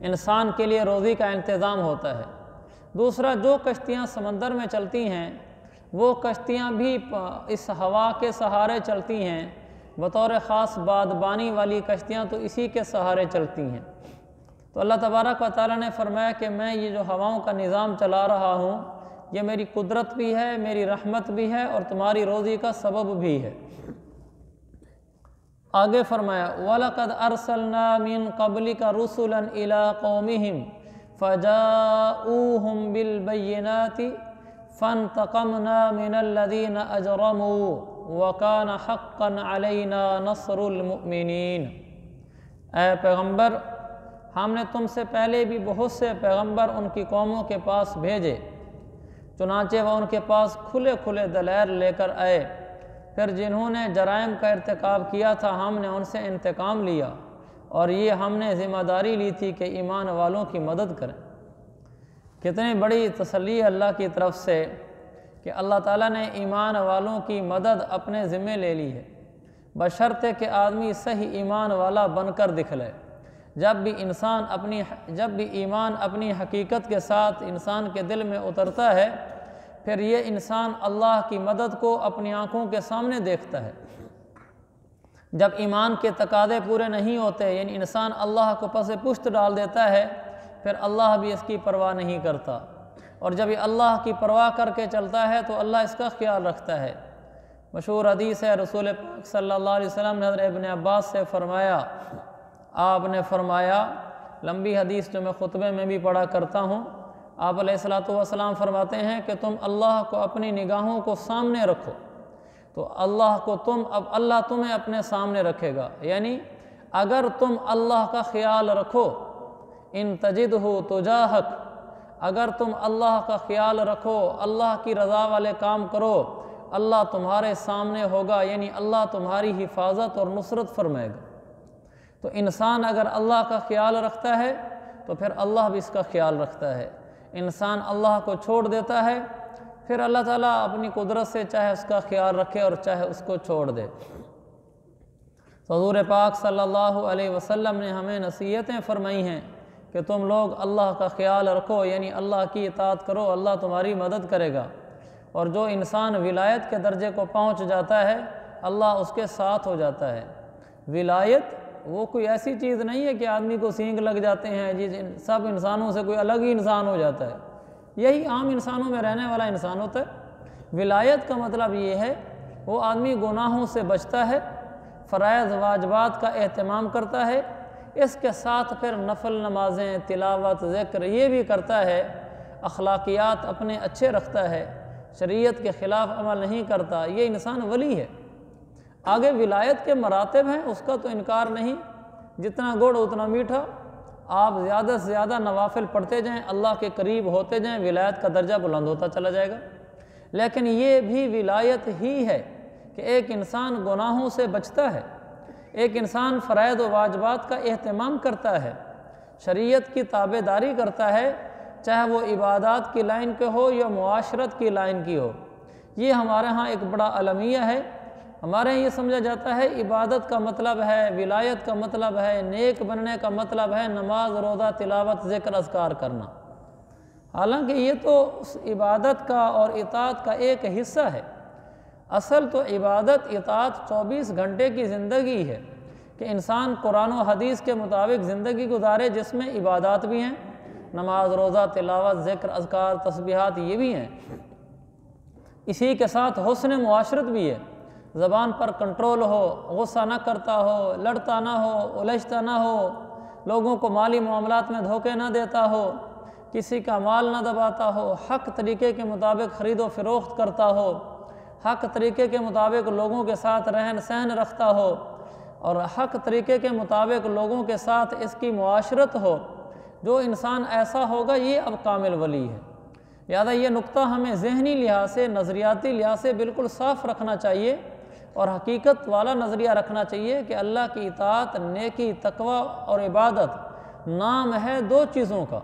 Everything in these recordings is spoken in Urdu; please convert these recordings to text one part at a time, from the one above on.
انسان کے لیے روزی کا انتظام ہوتا ہے۔ دوسرا، جو کشتیاں سمندر میں چلتی ہیں وہ کشتیاں بھی اس ہوا کے سہارے چلتی ہیں، بطور خاص بادبانی والی کشتیاں تو اسی کے سہارے چلتی ہیں۔ تو اللہ تبارک و تعالیٰ نے فرمایا کہ میں یہ جو ہواؤں کا نظام چلا رہا ہوں یہ میری قدرت بھی ہے، میری رحمت بھی ہے اور تمہاری روزی کا سبب بھی ہے۔ آگے فرمایا وَلَقَدْ أَرْسَلْنَا مِن قَبْلِكَ رُسُلًا إِلَىٰ قَوْمِهِمْ فَجَاءُوهُم بِالْبَيِّنَاتِ فَانْتَقَمْنَا مِنَ الَّذِينَ أَجْرَمُوا وَكَانَ حَقًّا عَلَيْنَا نَصْرُ الْمُؤْمِنِينَ۔ اے پیغمبر، ہم نے تم سے پہلے بھی بہت سے پیغمبر ان کی قوموں کے پاس بھیجے، چنانچہ وہ ان کے پاس کھلے کھلے دلائل لے کر آئے، پھر جنہوں نے جرائم کا ارتکاب کیا تھا ہم نے ان سے انتقام لیا، اور یہ ہم نے ذمہ داری لی تھی کہ ایمان والوں کی مدد کریں۔ کتنی بڑی تسلی ہے اللہ کی طرف سے کہ اللہ تعالیٰ نے ایمان والوں کی مدد اپنے ذمے لے لی ہے، بشرطے کہ آدمی صحیح ایمان والا بن کر دکھلائے۔ جب بھی ایمان اپنی حقیقت کے ساتھ انسان کے دل میں اترتا ہے، پھر یہ انسان اللہ کی مدد کو اپنی آنکھوں کے سامنے دیکھتا ہے۔ جب ایمان کے تقاضے پورے نہیں ہوتے، یعنی انسان اللہ کو پس پشت ڈال دیتا ہے، پھر اللہ بھی اس کی پرواہ نہیں کرتا، اور جب یہ اللہ کی پرواہ کر کے چلتا ہے تو اللہ اس کا خیال رکھتا ہے۔ مشہور حدیث ہے، رسول پاک صلی اللہ علیہ وسلم نے حضرت ابن عباس سے فرمایا، آپ نے فرمایا، لمبی حدیث جو میں خطبے میں بھی پڑھا کرتا ہوں، آپ علیہ السلام فرماتے ہیں کہ تم اللہ کو اپنی نگاہوں کو سامنے رکھو تو اللہ تمہیں اپنے سامنے رکھے گا۔ یعنی اگر تم اللہ کا خیال رکھو، ان تجدہ تجاہک، اگر تم اللہ کا خیال رکھو، اللہ کی رضا والے کام کرو، اللہ تمہارے سامنے ہوگا، یعنی اللہ تمہاری حفاظت اور نصرت فرمائے گا۔ تو انسان اگر اللہ کا خیال رکھتا ہے تو پھر اللہ بھی اس کا خیال رکھتا ہے۔ انسان اللہ کو چھوڑ دیتا ہے، پھر اللہ تعالیٰ اپنی قدرت سے چاہے اس کا خیال رکھے اور چاہے اس کو چھوڑ دے۔ حضور پاک صلی اللہ علیہ وسلم نے ہمیں نصیحتیں فرمائی ہیں کہ تم لوگ اللہ کا خیال رکھو، یعنی اللہ کی اطاعت کرو، اللہ تمہاری مدد کرے گا۔ اور جو انسان ولایت کے درجے کو پہنچ جاتا ہے، اللہ اس کے ساتھ ہو جاتا ہے۔ ولایت وہ کوئی ایسی چیز نہیں ہے کہ آدمی کو سینگ لگ جاتے ہیں، سب انسانوں سے کوئی الگ ہی انسان ہو جاتا ہے، یہی عام انسانوں میں رہنے والا انسان ہوتا ہے۔ ولایت کا مطلب یہ ہے وہ آدمی گناہوں سے بچتا ہے، فرائض واجبات کا اہتمام کرتا ہے، اس کے ساتھ پھر نفل نمازیں، تلاوت، ذکر یہ بھی کرتا ہے، اخلاقیات اپنے اچھے رکھتا ہے، شریعت کے خلاف عمل نہیں کرتا، یہ انسان ولی ہے۔ آگے ولایت کے مراتب ہیں، اس کا تو انکار نہیں، جتنا گڑ اتنا میٹھا، آپ زیادہ سے زیادہ نوافل پڑھتے جائیں، اللہ کے قریب ہوتے جائیں، ولایت کا درجہ بلند ہوتا چلا جائے گا۔ لیکن یہ بھی ولایت ہی ہے کہ ایک انسان گناہوں سے بچتا ہے، ایک انسان فرائض و واجبات کا اہتمام کرتا ہے، شریعت کی تابع داری کرتا ہے، چاہے وہ عبادات کی لائن کے ہو یا معاشرت کی لائن کی ہو۔ یہ ہمارے ہاں ایک بڑا المیہ ہے۔ ہمارے یہ سمجھا جاتا ہے عبادت کا مطلب ہے، ولایت کا مطلب ہے، نیک بننے کا مطلب ہے نماز، روزہ، تلاوت، ذکر، اذکار کرنا۔ حالانکہ یہ تو اس عبادت کا اور اطاعت کا ایک حصہ ہے۔ اصل تو عبادت، اطاعت 24 گھنٹے کی زندگی ہے کہ انسان قرآن و حدیث کے مطابق زندگی گزارے، جس میں عبادات بھی ہیں، نماز، روزہ، تلاوت، ذکر، اذکار، تسبیحات یہ بھی ہیں۔ اسی کے ساتھ حسن معاشرت بھی ہے، زبان پر کنٹرول ہو، غصہ نہ کرتا ہو، لڑتا نہ ہو، الجھتا نہ ہو، لوگوں کو مالی معاملات میں دھوکے نہ دیتا ہو، کسی کا مال نہ دباتا ہو، حق طریقے کے مطابق خرید و فروخت کرتا ہو، حق طریقے کے مطابق لوگوں کے ساتھ رہن سہن رکھتا ہو، اور حق طریقے کے مطابق لوگوں کے ساتھ اس کی معاشرت ہو۔ جو انسان ایسا ہوگا یہ اب کامل ولی ہے۔ لہذا یہ نقطہ ہمیں ذہنی لحاظ سے، نظریاتی لحاظ سے بالکل صاف رکھنا چاہیے اور حقیقت والا نظریہ رکھنا چاہیے کہ اللہ کی اطاعت، نیکی، تقوی اور عبادت نام ہے دو چیزوں کا۔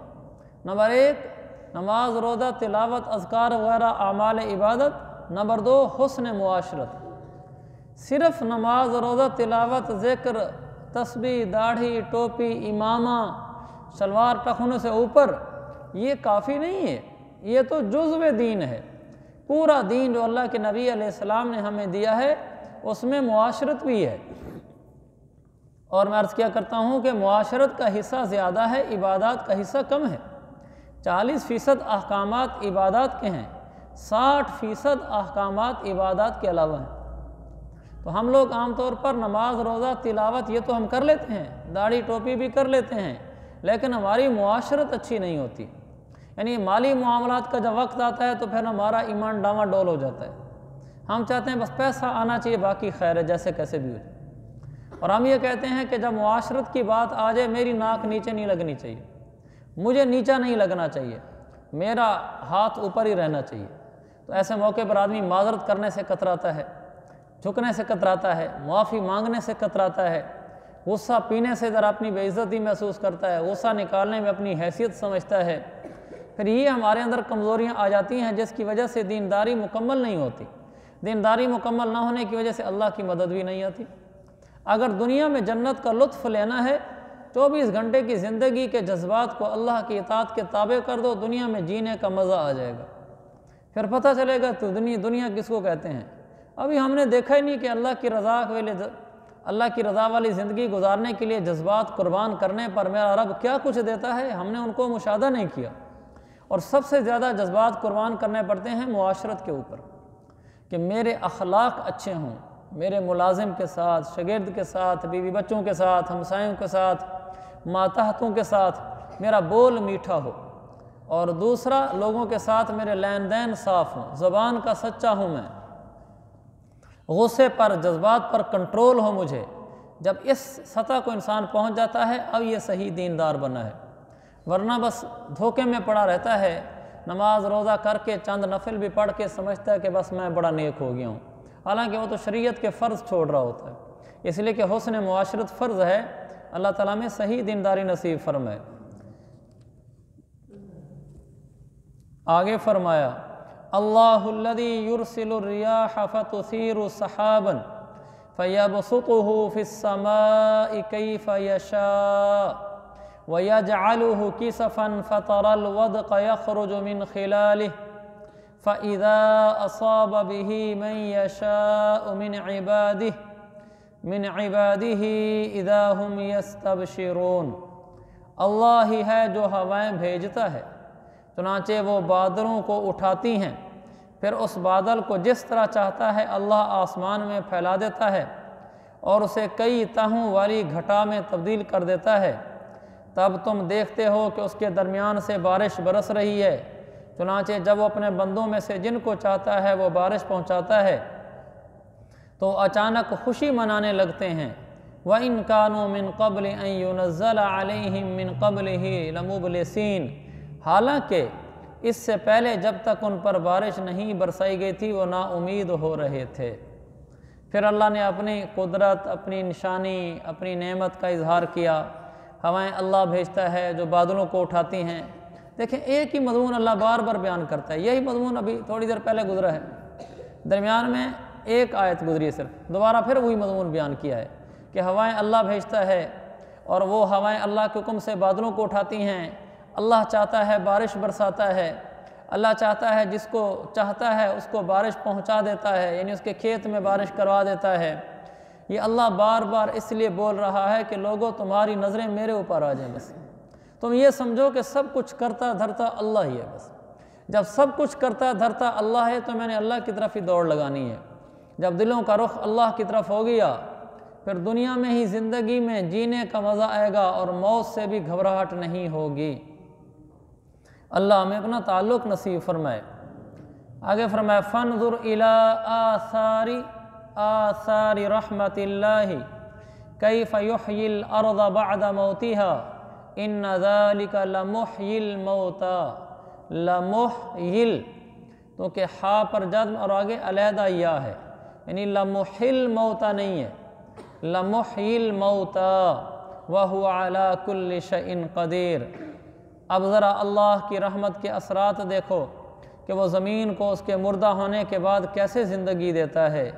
نمبر 1 نماز، روزہ، تلاوت، اذکار وغیرہ اعمال عبادت۔ نمبر 2 حسن معاشرت۔ صرف نماز، روزہ، تلاوت، ذکر، تسبیح، داڑھی، ٹوپی، امامہ، شلوار ٹخنوں سے اوپر، یہ کافی نہیں ہے، یہ تو جزو دین ہے۔ پورا دین جو اللہ کے نبی علیہ السلام نے ہمیں دیا ہے اس میں معاشرت بھی ہے، اور میں عرض کیا کرتا ہوں کہ معاشرت کا حصہ زیادہ ہے، عبادات کا حصہ کم ہے۔ 40% احکامات عبادات کے ہیں، 60% احکامات عبادات کے علاوہ ہیں۔ تو ہم لوگ عام طور پر نماز، روزہ، تلاوت یہ تو ہم کر لیتے ہیں، داڑھی ٹوپی بھی کر لیتے ہیں، لیکن ہماری معاشرت اچھی نہیں ہوتی۔ یعنی مالی معاملات کا جب وقت آتا ہے تو پھر ہمارا ایمان ڈاواں ڈول ہو جاتا ہے۔ ہم چاہتے ہیں بس پیسہ آنا چاہیے، باقی خیر ہے، جیسے کیسے بھی ہو جائے۔ اور ہم یہ کہتے ہیں کہ جب معاشرت کی بات آ جائے میری ناک نیچے نہیں لگنی چاہیے، مجھے نیچا نہیں لگنا چاہیے، میرا ہاتھ اوپر ہی رہنا چاہیے۔ تو ایسے موقع پر آدمی معذرت کرنے سے کتراتا ہے، جھکنے سے کتراتا ہے، معافی مانگنے سے کتراتا ہے، غصہ پینے سے ذرا اپنی بے عزتی محسوس کرتا ہے، غصہ نکالنے میں اپنی حیثیت سمجھتا ہے۔ پھر یہ ہمارے اندر کمزوریاں آ جاتی ہیں جس کی وجہ سے دینداری مکمل نہیں ہوتی۔ دینداری مکمل نہ ہونے کی وجہ سے اللہ کی مدد بھی نہیں آتی۔ اگر دنیا میں جنت کا لطف لینا ہے، 24 گھنٹے کی زندگی کے جذبات کو اللہ کی اطاعت کے تابع کر دو، دنیا میں جینے کا مزہ آ جائے گا۔ پھر پتہ چلے گا تو دنیا کس کو کہتے ہیں۔ ابھی ہم نے دیکھا ہی نہیں کہ اللہ کی رضا والی زندگی گزارنے کے لیے جذبات قربان کرنے پر میرا رب کیا کچھ دیتا ہے، ہم نے ان کو مشاہدہ نہیں کیا۔ اور سب سے زیادہ جذبات قربان کرنے پڑتے ہیں معاشرت کے اوپر، کہ میرے اخلاق اچھے ہوں، میرے ملازم کے ساتھ، شاگرد کے ساتھ، بیوی بچوں کے ساتھ، ہمسایوں کے ساتھ، ماتحتوں کے ساتھ میرا بول میٹھا ہو، اور دوسرا لوگوں کے ساتھ میرے لین دین صاف ہوں، زبان کا سچا ہوں میں، غصے پر، جذبات پر کنٹرول ہو مجھے۔ جب اس سطح کو انسان پہنچ جاتا ہے اب یہ صحیح دیندار بنا ہے، ورنہ بس دھوکے میں پڑا رہتا ہے، نماز روزہ کر کے چند نفل بھی پڑھ کے سمجھتا ہے کہ بس میں بڑا نیک ہو گیا ہوں، حالانکہ وہ تو شریعت کے فرض چھوڑ رہا ہوتا ہے۔ اس لیے کہ حسن معاشرت فرض ہے، اللہ تعالیٰ میں صحیح دینداری نصیب فرمائے۔ آگے فرمایا اللہ الذی یرسل الریاح فتثیر سحابا فیبسطہ فی السماء کیف یشاء وَيَجْعَلُهُ كِسَفًا فَتَرَى الْوَدْقَ يَخْرُجُ مِنْ خِلَالِهِ فَإِذَا أَصَابَ بِهِ مَنْ يَشَاءُ مِنْ عِبَادِهِ إِذَا هُمْ يَسْتَبْشِرُونَ۔ اللہ ہی ہے جو ہوائیں بھیجتا ہے، چنانچہ وہ بادلوں کو اٹھاتی ہیں، پھر اس بادل کو جس طرح چاہتا ہے اللہ آسمان میں پھیلا دیتا ہے اور اسے کئی تہوں والی گھٹا میں تبدیل کر دیتا ہے۔ تب تم دیکھتے ہو کہ اس کے درمیان سے بارش برس رہی ہے، چنانچہ جب وہ اپنے بندوں میں سے جن کو چاہتا ہے وہ بارش پہنچاتا ہے تو اچانک خوشی منانے لگتے ہیں۔ وَإِن كَانُوا مِن قَبْلِ أَن يُنَزَّلَ عَلَيْهِم مِّن قَبْلِهِ لَمُبْلِسِينَ، حالانکہ اس سے پہلے جب تک ان پر بارش نہیں برسائی گئی تھی وہ نا امید ہو رہے تھے۔ پھر اللہ نے اپنی قدرت، اپنی نشانی، اپنی نعمت کا اظہار کیا۔ ہوائیں اللہ بھیجتا ہے جو بادلوں کو اٹھاتی ہیں۔ دیکھیں ایک ہی مضمون اللہ بار بار بیان کرتا ہے، یہی مضمون ابھی تھوڑی دیر پہلے گزرا ہے، درمیان میں ایک آیت گزری ہے، صرف دوبارہ پھر وہی مضمون بیان کیا ہے کہ ہوائیں اللہ بھیجتا ہے، اور وہ ہوائیں اللہ کے حکم سے بادلوں کو اٹھاتی ہیں۔ اللہ چاہتا ہے بارش برساتا ہے، اللہ چاہتا ہے جس کو چاہتا ہے اس کو بارش پہنچا دیتا ہے، یعنی اس کے کھیت میں بارش کروا دیتا ہے۔ یہ اللہ بار بار اس لیے بول رہا ہے کہ لوگوں تمہاری نظریں میرے اوپر آ جائیں، بس تم یہ سمجھو کہ سب کچھ کرتا دھرتا اللہ ہی ہے۔ بس جب سب کچھ کرتا دھرتا اللہ ہے تو میں نے اللہ کی طرف ہی دوڑ لگانی ہے۔ جب دلوں کا رخ اللہ کی طرف ہو گیا پھر دنیا میں ہی زندگی میں جینے کا مزہ آئے گا اور موت سے بھی گھبراہٹ نہیں ہوگی۔ اللہ ہمیں اپنا تعلق نصیب فرمائے۔ آگے فرمائے فانظر الی آثار رحمت اللہ کیف یحیی الارض بعد موتها ان ذلک لمحیی الموتى۔ لمحیل تو کہ ہا پر جزم اور آگے علیحدہ یا ہے، یعنی لمحی الموتى نہیں ہے، لمحیی الموتى وہو علی کل شیء قدیر۔ اب ذرا اللہ کی رحمت کے اثرات دیکھو کہ وہ زمین کو اس کے مردہ ہونے کے بعد کیسے زندگی دیتا ہے۔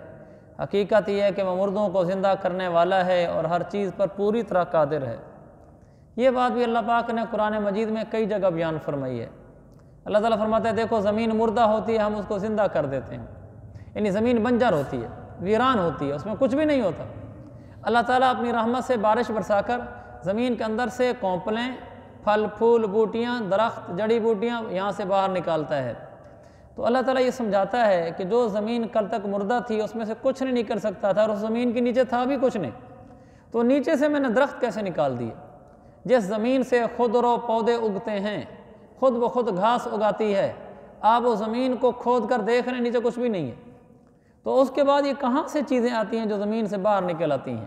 حقیقت یہ ہے کہ وہ مردوں کو زندہ کرنے والا ہے اور ہر چیز پر پوری طرح قادر ہے۔ یہ بات بھی اللہ پاک نے قرآن مجید میں کئی جگہ بیان فرمائی ہے۔ اللہ تعالیٰ فرماتا ہے دیکھو زمین مردہ ہوتی ہے، ہم اس کو زندہ کر دیتے ہیں، یعنی زمین بنجر ہوتی ہے، ویران ہوتی ہے، اس میں کچھ بھی نہیں ہوتا۔ اللہ تعالیٰ اپنی رحمت سے بارش برسا کر زمین کے اندر سے کونپلیں، پھل پھول، بوٹیاں، درخت، جڑی بوٹیاں یہاں سے باہر نکالتا ہے۔ تو اللہ تعالیٰ یہ سمجھاتا ہے کہ جو زمین کل تک مردہ تھی اس میں سے کچھ نہیں نکل سکتا تھا، اور اس زمین کے نیچے تھا بھی کچھ نہیں، تو نیچے سے میں نے درخت کیسے نکال دیے؟ جس زمین سے خود رو پودے اگتے ہیں، خود بخود گھاس اگاتی ہے، آپ وہ زمین کو کھود کر دیکھ رہے ہیں نیچے کچھ بھی نہیں ہے، تو اس کے بعد یہ کہاں سے چیزیں آتی ہیں جو زمین سے باہر نکل آتی ہیں؟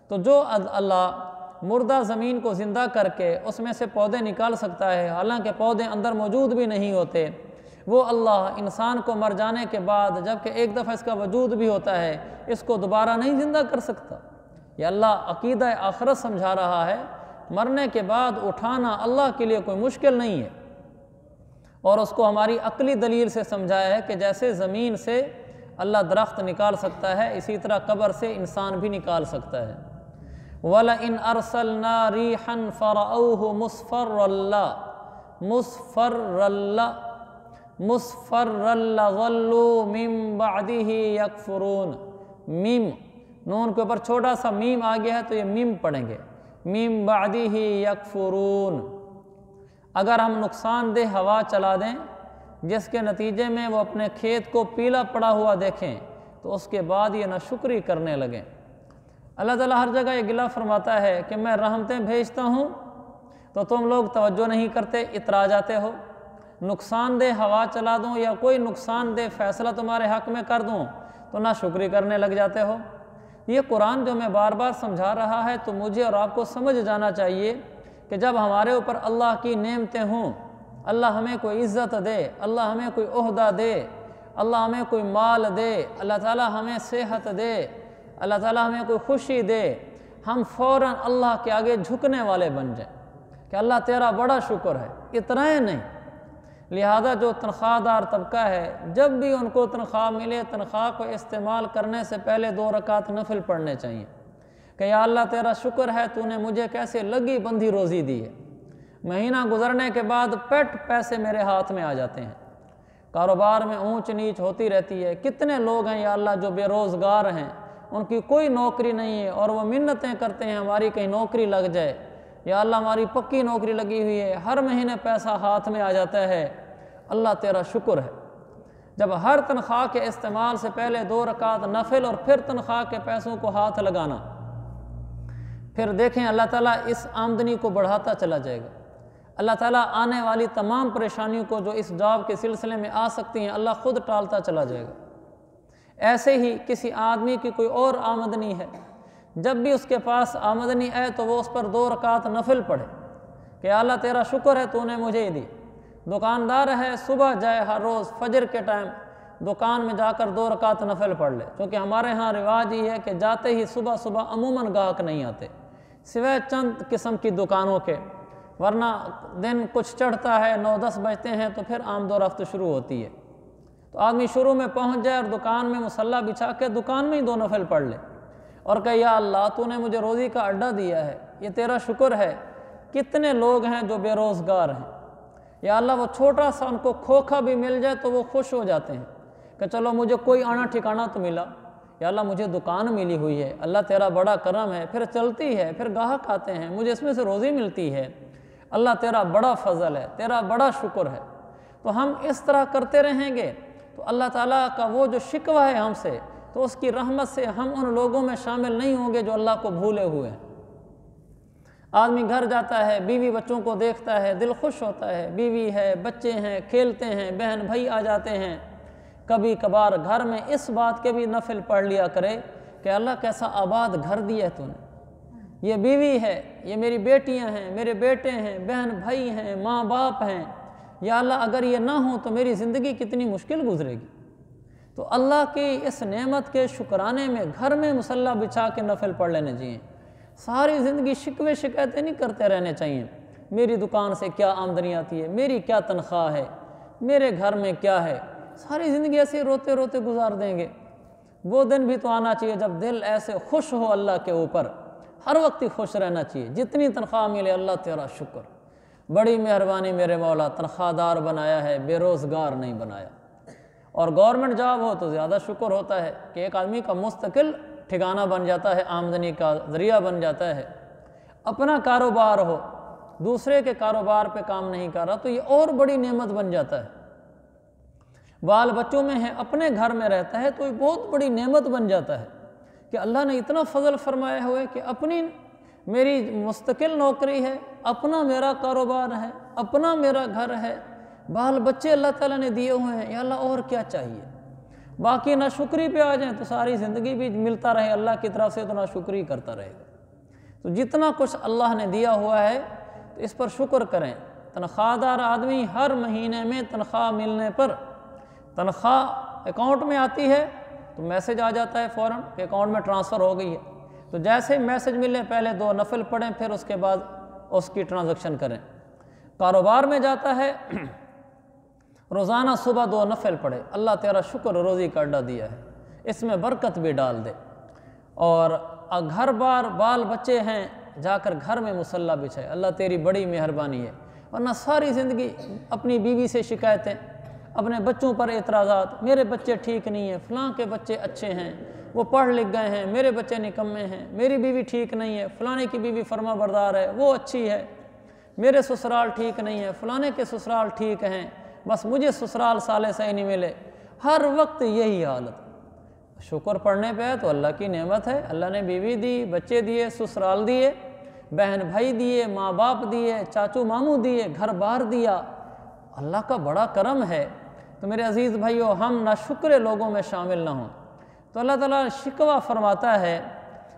تو جو اللہ مردہ زمین کو زندہ کر کے اس میں سے پودے نکال سکتا ہے، حالانکہ پودے اندر موجود بھی نہیں ہوتے، وہ اللہ انسان کو مر جانے کے بعد جبکہ ایک دفعہ اس کا وجود بھی ہوتا ہے، اس کو دوبارہ نہیں زندہ کر سکتا۔ یہ اللہ عقیدہ آخرت سمجھا رہا ہے، مرنے کے بعد اٹھانا اللہ کے لیے کوئی مشکل نہیں ہے، اور اس کو ہماری عقلی دلیل سے سمجھایا ہے کہ جیسے زمین سے اللہ درخت نکال سکتا ہے، اسی طرح قبر سے انسان بھی نکال سکتا ہے۔ وَلَئِنْ أَرْسَلْنَا رِيحًا فَرَأَوْهُ مُصْفَرًّا لَظَلُّوا مِن بَعْدِهِ يَكْفُرُونَ۔ میم، نون کے اوپر چھوٹا سا میم آ گیا ہے تو یہ میم پڑھیں گے، مِن بَعْدِهِ يَكْفُرُونَ۔ اگر ہم نقصان دہ ہوا چلا دیں جس کے نتیجے میں وہ اپنے کھیت کو پیلا پڑا ہوا دیکھیں تو اس کے بعد یہ ناشکری کرنے لگیں۔ اللہ تعالیٰ ہر جگہ یہ گلہ فرماتا ہے کہ میں رحمتیں بھیجتا ہوں تو تم لوگ توجہ نہیں کرتے، اترا جاتے ہو۔ نقصان دہ ہوا چلا دوں یا کوئی نقصان دہ فیصلہ تمہارے حق میں کر دوں تو ناشکری کرنے لگ جاتے ہو۔ یہ قرآن جو میں بار بار سمجھا رہا ہے تو مجھے اور آپ کو سمجھ جانا چاہیے کہ جب ہمارے اوپر اللہ کی نعمتیں ہوں، اللہ ہمیں کوئی عزت دے، اللہ ہمیں کوئی عہدہ دے، اللہ ہمیں کوئی مال دے، اللہ تعالیٰ ہمیں صحت دے، اللہ تعالیٰ ہمیں کوئی خوشی دے، ہم فوراً اللہ کے آگے جھکنے والے بن جائیں کہ اللہ تیرا بڑا شکر ہے، اترائیں نہیں۔ لہذا جو تنخواہ دار طبقہ ہے، جب بھی ان کو تنخواہ ملے، تنخواہ کو استعمال کرنے سے پہلے 2 رکعت نفل پڑھنے چاہیے کہ یا اللہ تیرا شکر ہے تو نے مجھے کیسے لگی بندھی روزی دی ہے۔ مہینہ گزرنے کے بعد پیسے میرے ہاتھ میں آ جاتے ہیں، کاروبار میں اونچ نیچ ہوتی رہتی ہے۔ کتنے لوگ ہیں یا اللہ جو بے روزگار ہیں، ان کی کوئی نوکری نہیں ہے اور وہ منتیں کرتے ہیں ہماری کہیں نوکری لگ جائے، یا اللہ ہماری پکی نوکری لگی ہوئی ہے، ہر مہینے پیسہ ہاتھ میں آ جاتا ہے، اللہ تیرا شکر ہے۔ جب ہر تنخواہ کے استعمال سے پہلے 2 رکعت نفل اور پھر تنخواہ کے پیسوں کو ہاتھ لگانا، پھر دیکھیں اللہ تعالیٰ اس آمدنی کو بڑھاتا چلا جائے گا۔ اللہ تعالیٰ آنے والی تمام پریشانیوں کو جو اس جاب کے سلسلے میں آ سکتی ہیں اللہ خود ٹالتا چلا جائے گا۔ ایسے ہی کسی آدمی کی کوئی اور آمدنی ہے، جب بھی اس کے پاس آمدنی ہے تو وہ اس پر 2 رکعت نفل پڑھے کہ اللہ تیرا شکر ہے تو نے مجھے ہی دی۔ دکاندار ہے، صبح جائے ہر روز فجر کے ٹائم دکان میں جا کر 2 رکعت نفل پڑھ لے، کیونکہ ہمارے ہاں رواج یہ ہے کہ جاتے ہی صبح عموماً گاہک نہیں آتے سوائے چند قسم کی دکانوں کے، ورنہ دن کچھ چڑھتا ہے 9-10 بجتے ہیں تو پھر آمد و رفت شروع ہوتی ہے۔ تو آدمی شروع میں پہنچ جائے اور دکان میں مصلی بچھا کے دکان میں ہی 2 نفل پڑھ لے اور کہے یا اللہ تو نے مجھے روزی کا اڈا دیا ہے، یہ تیرا شکر ہے۔ کتنے لوگ ہیں جو بے روزگار ہیں، یا اللہ وہ چھوٹا سا ان کو کھوکھا بھی مل جائے تو وہ خوش ہو جاتے ہیں کہ چلو مجھے کوئی آنا ٹھکانا تو ملا، یا اللہ مجھے دکان ملی ہوئی ہے، اللہ تیرا بڑا کرم ہے، پھر چلتی ہے، پھر گاہک آتے ہیں، مجھے اس میں سے روزی ملتی ہے، اللہ تیرا بڑا فضل ہے، تیرا بڑا شکر ہے۔ تو ہم اس طرح کرتے رہیں گے تو اللہ تعالیٰ کا وہ جو شکوہ ہے ہم سے، تو اس کی رحمت سے ہم ان لوگوں میں شامل نہیں ہوں گے جو اللہ کو بھولے ہوئے ہیں۔ آدمی گھر جاتا ہے، بیوی بچوں کو دیکھتا ہے، دل خوش ہوتا ہے، بیوی ہے، بچے ہیں، کھیلتے ہیں، بہن بھائی آ جاتے ہیں۔ کبھی کبھار گھر میں اس بات کے بھی نفل پڑھ لیا کرے کہ اللہ کیسا آباد گھر دیا ہے تو نے، یہ بیوی ہے، یہ میری بیٹیاں ہیں، میرے بیٹے ہیں، بہن بھائی ہیں، ماں باپ ہیں، یا اللہ اگر یہ نہ ہوں تو میری زندگی کتنی مشکل گزرے گی۔ تو اللہ کی اس نعمت کے شکرانے میں گھر میں مصلی بچھا کے نفل پڑھ لینے چاہیے۔ ساری زندگی شکوے شکایتیں نہیں کرتے رہنے چاہیے، میری دکان سے کیا آمدنی آتی ہے، میری کیا تنخواہ ہے، میرے گھر میں کیا ہے، ساری زندگی ایسے روتے روتے گزار دیں گے۔ وہ دن بھی تو آنا چاہیے جب دل ایسے خوش ہو اللہ کے اوپر، ہر وقت ہی خوش رہنا چاہیے. جتنی تنخواہ ملے اللہ تیرا شکر، بڑی مہربانی میرے مولا، تنخواہ دار بنایا ہے، بے روزگار نہیں بنایا. اور گورنمنٹ جاب ہو تو زیادہ شکر ہوتا ہے کہ ایک آدمی کا مستقل ٹھکانہ بن جاتا ہے، آمدنی کا ذریعہ بن جاتا ہے. اپنا کاروبار ہو، دوسرے کے کاروبار پہ کام نہیں کر رہا تو یہ اور بڑی نعمت بن جاتا ہے. بال بچوں میں ہے، اپنے گھر میں رہتا ہے تو یہ بہت بڑی نعمت بن جاتا ہے کہ اللہ نے اتنا فضل فرمایا ہوئے کہ اپنی میری مستقل نوکری ہے، اپنا میرا کاروبار ہے، اپنا میرا گھر ہے، بال بچے اللہ تعالیٰ نے دیے ہوئے ہیں. یا اللہ اور کیا چاہیے؟ باقی ناشکری پہ آ جائیں تو ساری زندگی بھی ملتا رہے اللہ کی طرف سے تو ناشکری کرتا رہے گا. تو جتنا کچھ اللہ نے دیا ہوا ہے تو اس پر شکر کریں. تنخواہ دار آدمی ہر مہینے میں تنخواہ ملنے پر، تنخواہ اکاؤنٹ میں آتی ہے تو میسج آ جاتا ہے فوراً کہ اکاؤنٹ میں ٹرانسفر ہو گئی ہے. تو جیسے میسج ملے پہلے 2 نفل پڑھیں، پھر اس کے بعد اس کی ٹرانزیکشن کریں. کاروبار میں جاتا ہے روزانہ صبح 2 نفل پڑھے، اللہ تیرا شکر روزی کا اڈا دیا ہے، اس میں برکت بھی ڈال دے. اور گھر بار بال بچے ہیں، جا کر گھر میں مصلی بچھائے، اللہ تیری بڑی مہربانی ہے. ورنہ ساری زندگی اپنی بیوی سے شکایتیں، اپنے بچوں پر اعتراضات، میرے بچے ٹھیک نہیں ہیں، فلاں کے بچے اچھے ہیں، وہ پڑھ لکھ گئے ہیں، میرے بچے نکمے ہیں، میری بیوی ٹھیک نہیں ہے، فلانے کی بیوی فرما بردار ہے، وہ اچھی ہے، میرے سسرال ٹھیک نہیں ہے، فلانے کے سسرال ٹھیک ہیں، بس مجھے سسرال سالے صحیح نہیں ملے. ہر وقت یہی حالت. شکر پڑھنے پہ ہے تو اللہ کی نعمت ہے، اللہ نے بیوی دی، بچے دیے، سسرال دیے، بہن بھائی دیے، ماں باپ دیے، چاچو ماموں دیے، گھر بار دیا. اللہ کا بڑا کرم ہے. تو میرے عزیز بھائیو، ہم ناشکر لوگوں میں شامل نہ ہوں. تو اللہ تعالیٰ شکوہ فرماتا ہے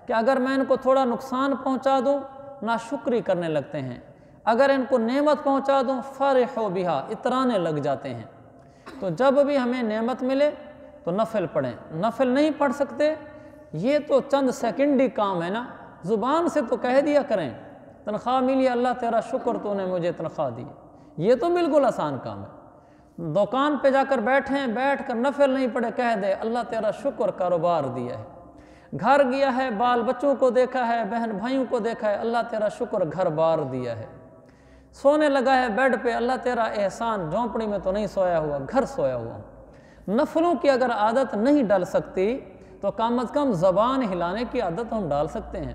کہ اگر میں ان کو تھوڑا نقصان پہنچا دوں ناشکری کرنے لگتے ہیں، اگر ان کو نعمت پہنچا دوں فرحوا بہا، اترانے لگ جاتے ہیں. تو جب بھی ہمیں نعمت ملے تو نفل پڑھیں. نفل نہیں پڑھ سکتے، یہ تو چند سیکنڈی کام ہے نا، زبان سے تو کہہ دیا کریں تنخواہ ملی، اللہ تیرا شکر تو نے مجھے تنخواہ دی. یہ تو بالکل آسان کام ہے. دکان پہ جا کر بیٹھیں، بیٹھ کر نفل نہیں پڑھے، کہہ دے اللہ تیرا شکر کاروبار دیا ہے. گھر گیا ہے، بال بچوں کو دیکھا ہے، بہن بھائیوں کو دیکھا ہے، اللہ تیرا شکر گھر بار دیا ہے. سونے لگا ہے بیڈ پہ، اللہ تیرا احسان جھونپڑی میں تو نہیں سویا ہوا، گھر سویا ہوا ہوں. نفلوں کی اگر عادت نہیں ڈال سکتی تو کم از کم زبان ہلانے کی عادت ہم ڈال سکتے ہیں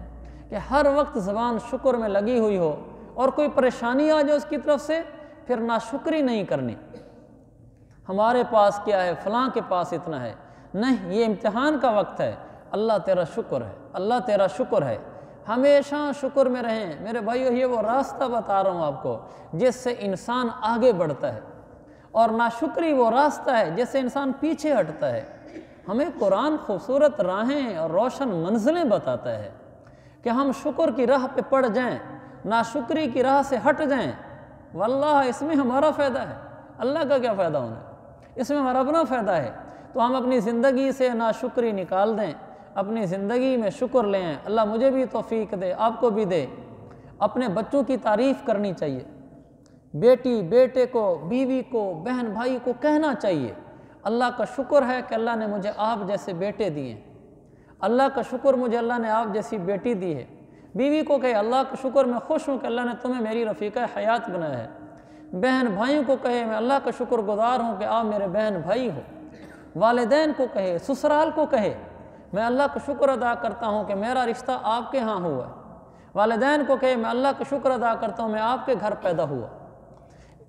کہ ہر وقت زبان شکر میں لگی ہوئی ہو، اور کوئی پریشانی آ جائے اس کی طرف سے پھر ناشکری نہیں کرنی. ہمارے پاس کیا ہے، فلاں کے پاس اتنا ہے، نہیں، یہ امتحان کا وقت ہے. اللہ تیرا شکر ہے، اللہ تیرا شکر ہے. ہمیشہ شکر میں رہیں میرے بھائیو. یہ وہ راستہ بتا رہا ہوں آپ کو جس سے انسان آگے بڑھتا ہے، اور ناشکری وہ راستہ ہے جس سے انسان پیچھے ہٹتا ہے. ہمیں قرآن خوبصورت راہیں اور روشن منزلیں بتاتا ہے کہ ہم شکر کی راہ پہ پڑ جائیں، ناشکری کی راہ سے ہٹ جائیں. واللہ اس میں ہمارا فائدہ ہے، اللہ کا کیا فائدہ ہونا ہے، اس میں ہمارا اپنا فائدہ ہے. تو ہم اپنی زندگی سے ناشکری نکال دیں، اپنی زندگی میں شکر لیں. اللہ مجھے بھی توفیق دے، آپ کو بھی دے. اپنے بچوں کی تعریف کرنی چاہیے، بیٹی بیٹے کو، بیوی کو، بہن بھائی کو کہنا چاہیے اللہ کا شکر ہے کہ اللہ نے مجھے آپ جیسے بیٹے دیے، اللہ کا شکر مجھے اللہ نے آپ جیسی بیٹی دی ہے. بیوی کو کہے اللہ کا شکر میں خوش ہوں کہ اللہ نے تمہیں میری رفیقہ حیات بنایا ہے. بہن بھائیوں کو کہے میں اللہ کا شکر گزار ہوں کہ آپ میرے بہن بھائی ہو. والدین کو کہے، سسرال کو کہے میں اللہ کا شکر ادا کرتا ہوں کہ میرا رشتہ آپ کے ہاں ہوا ہے. والدین کو کہے میں اللہ کا شکر ادا کرتا ہوں میں آپ کے گھر پیدا ہوا.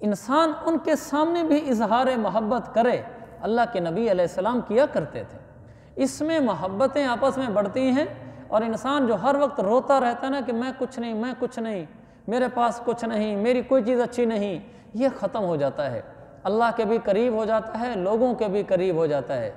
انسان ان کے سامنے بھی اظہار محبت کرے. اللہ کے نبی علیہ السلام کیا کرتے تھے. اس میں محبتیں آپس میں بڑھتی ہیں، اور انسان جو ہر وقت روتا رہتا ہے نا کہ میں کچھ نہیں، میں کچھ نہیں، میرے پاس کچھ نہیں، میری کوئی چیز اچھی نہیں، یہ ختم ہو جاتا ہے. اللہ کے بھی قریب ہو جاتا ہے، لوگوں کے بھی قریب ہو جاتا ہے.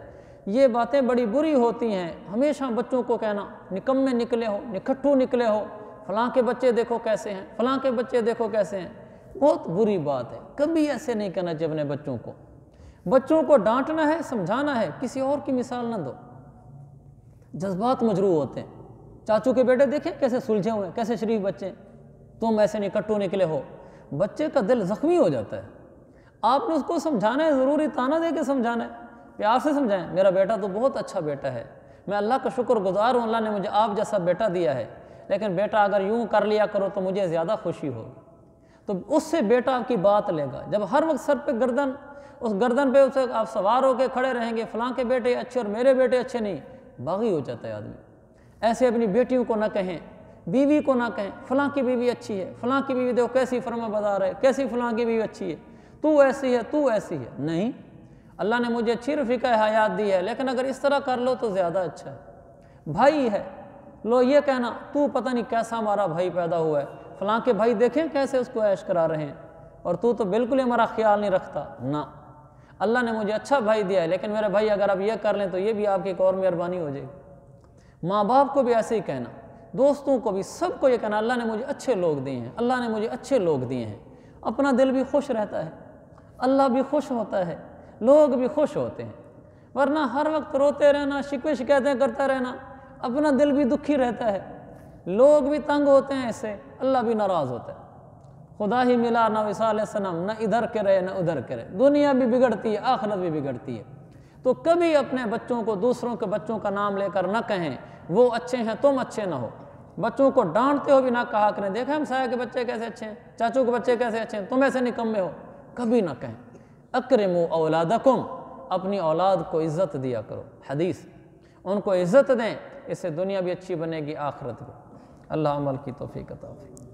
یہ باتیں بڑی بری ہوتی ہیں. ہمیشہ بچوں کو کہنا نکمے نکلے ہو، نکھٹو نکلے ہو، فلاں کے بچے دیکھو کیسے ہیں، فلاں کے بچے دیکھو کیسے ہیں. بہت بری بات ہے. کبھی ایسے نہیں کہنا چاہیے اپنے بچوں کو. بچوں کو ڈانٹنا ہے، سمجھانا ہے، کسی اور کی مثال نہ دو. جذبات مجروح ہوتے ہیں. چاچو کے بیٹے دیکھیں کیسے سلجھے ہوئے ہیں، کیسے شریف بچے، تم ایسے نکٹو نکلے ہو. بچے کا دل زخمی ہو جاتا ہے. آپ نے اس کو سمجھانا ہے، ضروری تانا دے کے سمجھانا ہے، پیار سے سمجھائیں. میرا بیٹا تو بہت اچھا بیٹا ہے، میں اللہ کا شکر گزار ہوں، اللہ نے مجھے آپ جیسا بیٹا دیا ہے. لیکن بیٹا اگر یوں کر لیا کرو تو مجھے زیادہ خوشی ہوگی، تو اس سے بیٹا کی بات لے گا۔ جب ہر وقت سر پہ گردن، اس گردن پہ اسے آپ سوار ہو کے کھڑے رہیں گے، فلاں کے بیٹے اچھے اور میرے بیٹے اچھے نہیں، باغی ہو جاتا ہے آدمی۔ ایسے اپنی بیٹیوں کو نہ کہیں، بیوی کو نہ کہیں فلاں کی بیوی اچھی ہے، فلاں کی بیوی دیکھو کیسی فرما بردار ہے، کیسی فلاں کی بیوی اچھی ہے، تو ایسی ہے، تو ایسی ہے۔ نہیں، اللہ نے مجھے اچھی رفیقہ حیات دی ہے، لیکن اگر اس طرح کر لو تو زیادہ اچھا ہے۔ بھائی ہے، لو یہ کہنا تو پتہ نہیں کیسا ہمارا بھائی پیدا ہوا ہے، فلاں کے بھائی دیکھیں کیسے اس کو عیش کرا رہے ہیں، اور تو بالکل ہمارا خیال نہیں رکھتا۔ نہ، اللہ نے مجھے اچھا بھائی دیا ہے، لیکن میرے بھائی اگر آپ یہ کر لیں تو یہ بھی آپ کی ایک اور مہربانی ہو جائے گی۔ ماں باپ کو بھی ایسے ہی کہنا، دوستوں کو بھی، سب کو یہ کہنا اللہ نے مجھے اچھے لوگ دیے ہیں، اللہ نے مجھے اچھے لوگ دیے ہیں۔ اپنا دل بھی خوش رہتا ہے، اللہ بھی خوش ہوتا ہے، لوگ بھی خوش ہوتے ہیں۔ ورنہ ہر وقت روتے رہنا، شکوے شکایتیں کرتا رہنا، اپنا دل بھی دکھی رہتا ہے، لوگ بھی تنگ ہوتے ہیں اس سے، اللہ بھی ناراض ہوتا ہے۔ خدا ہی ملا نہ وصال صنم، نہ ادھر کے رہے نہ ادھر کے رہے، دنیا بھی بگڑتی ہے، آخرت بھی بگڑتی ہے۔ تو کبھی اپنے بچوں کو دوسروں کے بچوں کا نام لے کر نہ کہیں وہ اچھے ہیں تم اچھے نہ ہو۔ بچوں کو ڈانٹتے ہو بھی نہ کہا کریں دیکھیں ہم سایہ کے بچے کیسے اچھے ہیں، چاچو کے بچے کیسے اچھے ہیں، تم ایسے نکمے ہو، کبھی نہ کہیں۔ اکرموا اولادکم، اپنی اولاد کو عزت دیا کرو، حدیث، ان کو عزت دیں، اس سے دنیا بھی اچھی بنے گی، آخرت بھی۔ اللہ عمل کی توفیق عطا فرمائے۔